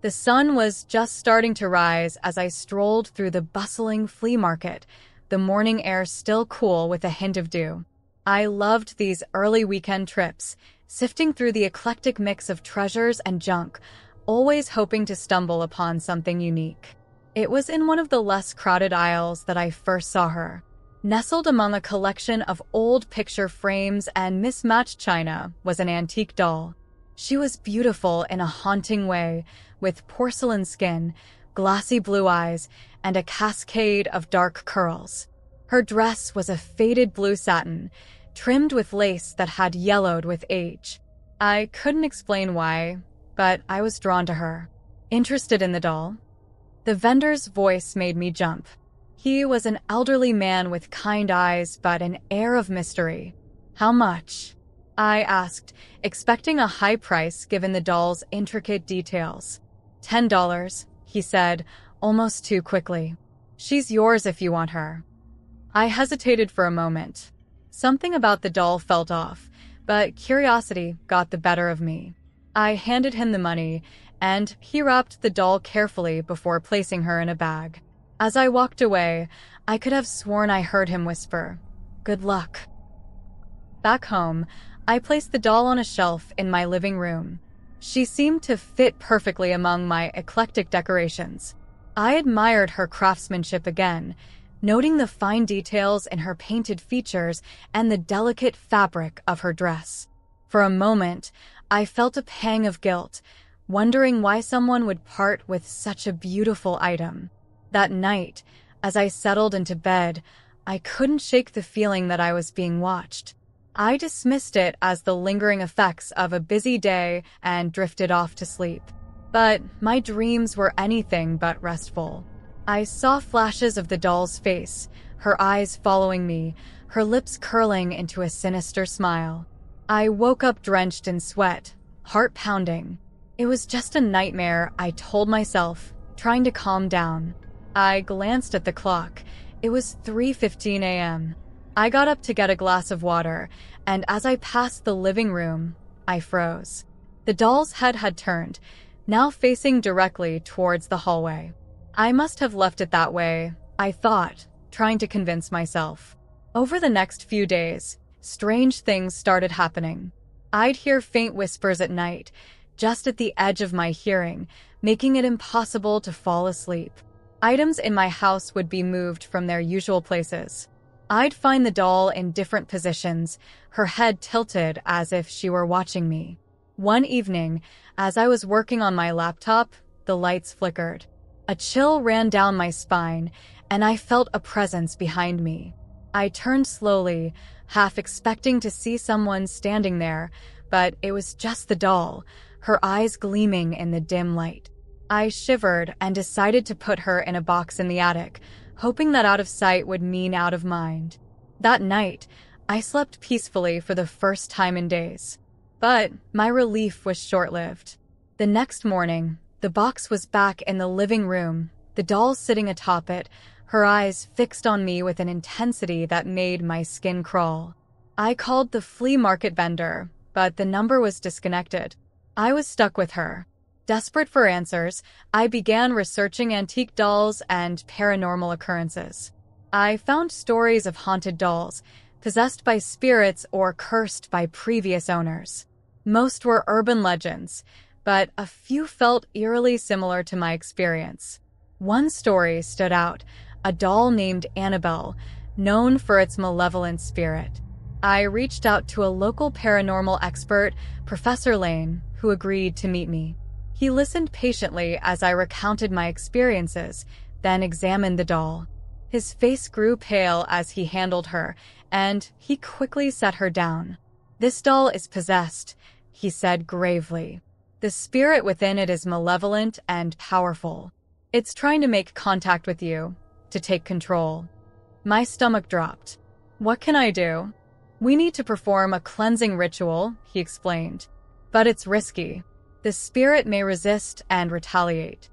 The sun was just starting to rise as I strolled through the bustling flea market, the morning air still cool with a hint of dew. I loved these early weekend trips, sifting through the eclectic mix of treasures and junk, always hoping to stumble upon something unique. It was in one of the less crowded aisles that I first saw her. Nestled among a collection of old picture frames and mismatched china was an antique doll. She was beautiful in a haunting way, with porcelain skin, glassy blue eyes, and a cascade of dark curls. Her dress was a faded blue satin, trimmed with lace that had yellowed with age. I couldn't explain why, but I was drawn to her. Interested in the doll? The vendor's voice made me jump. He was an elderly man with kind eyes but an air of mystery. How much? I asked, expecting a high price given the doll's intricate details. $10, he said, almost too quickly. She's yours if you want her. I hesitated for a moment. Something about the doll felt off, but curiosity got the better of me. I handed him the money, and he wrapped the doll carefully before placing her in a bag. As I walked away, I could have sworn I heard him whisper, "Good luck." Back home, I placed the doll on a shelf in my living room. She seemed to fit perfectly among my eclectic decorations. I admired her craftsmanship again, noting the fine details in her painted features and the delicate fabric of her dress. For a moment, I felt a pang of guilt, wondering why someone would part with such a beautiful item. That night, as I settled into bed, I couldn't shake the feeling that I was being watched. I dismissed it as the lingering effects of a busy day and drifted off to sleep. But my dreams were anything but restful. I saw flashes of the doll's face, her eyes following me, her lips curling into a sinister smile. I woke up drenched in sweat, heart pounding. It was just a nightmare, I told myself, trying to calm down. I glanced at the clock. It was 3:15 a.m. I got up to get a glass of water, and as I passed the living room, I froze. The doll's head had turned, now facing directly towards the hallway. I must have left it that way, I thought, trying to convince myself. Over the next few days, strange things started happening. I'd hear faint whispers at night, just at the edge of my hearing, making it impossible to fall asleep. Items in my house would be moved from their usual places. I'd find the doll in different positions, her head tilted as if she were watching me. One evening, as I was working on my laptop, the lights flickered. A chill ran down my spine, and I felt a presence behind me. I turned slowly, half expecting to see someone standing there, but it was just the doll, her eyes gleaming in the dim light. I shivered and decided to put her in a box in the attic, hoping that out of sight would mean out of mind. That night, I slept peacefully for the first time in days. But my relief was short-lived. The next morning, the box was back in the living room, the doll sitting atop it, her eyes fixed on me with an intensity that made my skin crawl. I called the flea market vendor, but the number was disconnected. I was stuck with her. Desperate for answers, I began researching antique dolls and paranormal occurrences. I found stories of haunted dolls, possessed by spirits or cursed by previous owners. Most were urban legends, but a few felt eerily similar to my experience. One story stood out, a doll named Annabelle, known for its malevolent spirit. I reached out to a local paranormal expert, Professor Lane, who agreed to meet me. He listened patiently as I recounted my experiences, then examined the doll. His face grew pale as he handled her, and he quickly set her down. "This doll is possessed," he said gravely. "The spirit within it is malevolent and powerful. It's trying to make contact with you, to take control." My stomach dropped. "What can I do?" "We need to perform a cleansing ritual," he explained. "But it's risky. The spirit may resist and retaliate."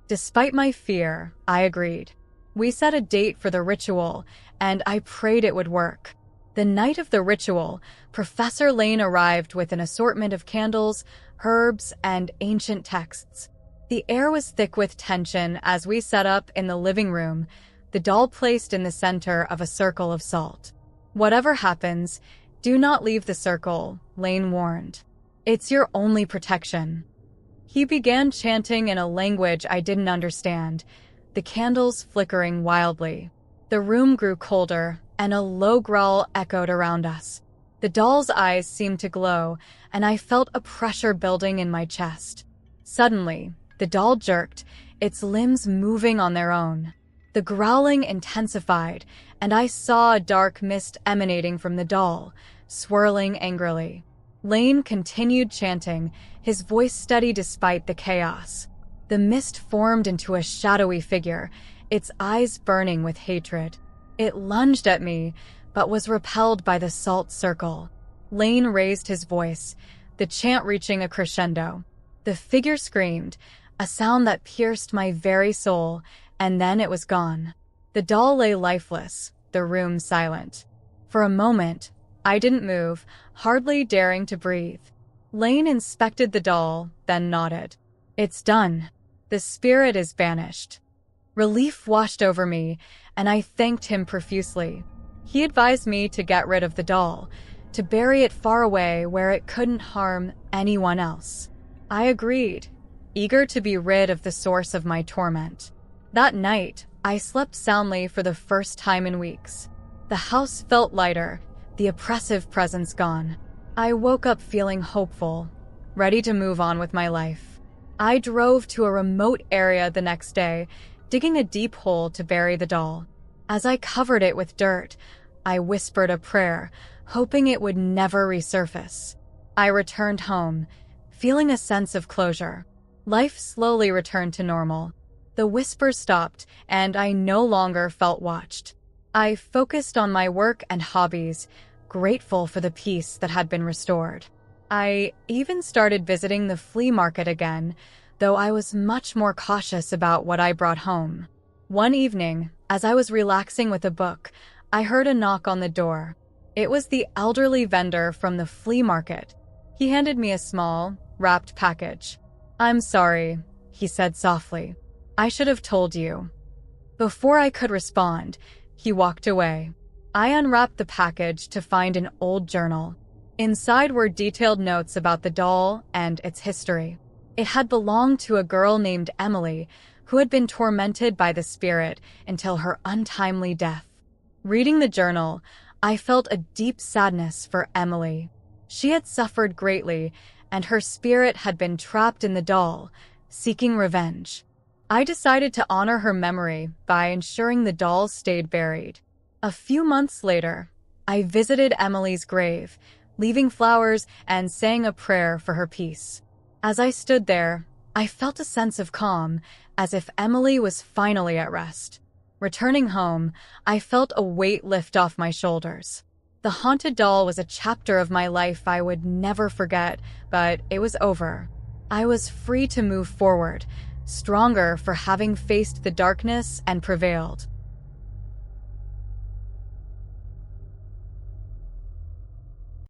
Despite my fear, I agreed. We set a date for the ritual, and I prayed it would work. The night of the ritual, Professor Lane arrived with an assortment of candles, herbs, and ancient texts. The air was thick with tension as we sat up in the living room, the doll placed in the center of a circle of salt. "Whatever happens, do not leave the circle," Lane warned. "It's your only protection." He began chanting in a language I didn't understand, the candles flickering wildly. The room grew colder, and a low growl echoed around us. The doll's eyes seemed to glow, and I felt a pressure building in my chest. Suddenly, the doll jerked, its limbs moving on their own. The growling intensified, and I saw a dark mist emanating from the doll, swirling angrily. Lane continued chanting, his voice steady despite the chaos. The mist formed into a shadowy figure, its eyes burning with hatred. It lunged at me, but was repelled by the salt circle. Lane raised his voice, the chant reaching a crescendo. The figure screamed, a sound that pierced my very soul, and then it was gone. The doll lay lifeless, the room silent. For a moment, I didn't move, hardly daring to breathe. Lane inspected the doll, then nodded. "It's done. The spirit is banished." Relief washed over me, and I thanked him profusely. He advised me to get rid of the doll, to bury it far away where it couldn't harm anyone else. I agreed, eager to be rid of the source of my torment. That night, I slept soundly for the first time in weeks. The house felt lighter, the oppressive presence gone. I woke up feeling hopeful, ready to move on with my life. I drove to a remote area the next day, digging a deep hole to bury the doll. As I covered it with dirt, I whispered a prayer, hoping it would never resurface. I returned home, feeling a sense of closure. Life slowly returned to normal. The whispers stopped, and I no longer felt watched. I focused on my work and hobbies, grateful for the peace that had been restored. I even started visiting the flea market again, though I was much more cautious about what I brought home. One evening, as I was relaxing with a book, I heard a knock on the door. It was the elderly vendor from the flea market. He handed me a small, wrapped package. "I'm sorry," he said softly. "I should have told you." Before I could respond, he walked away. I unwrapped the package to find an old journal. Inside were detailed notes about the doll and its history. It had belonged to a girl named Emily, who had been tormented by the spirit until her untimely death. Reading the journal, I felt a deep sadness for Emily. She had suffered greatly, and her spirit had been trapped in the doll, seeking revenge. I decided to honor her memory by ensuring the doll stayed buried. A few months later, I visited Emily's grave, leaving flowers and saying a prayer for her peace. As I stood there, I felt a sense of calm, as if Emily was finally at rest. Returning home, I felt a weight lift off my shoulders. The haunted doll was a chapter of my life I would never forget, but it was over. I was free to move forward, stronger for having faced the darkness and prevailed.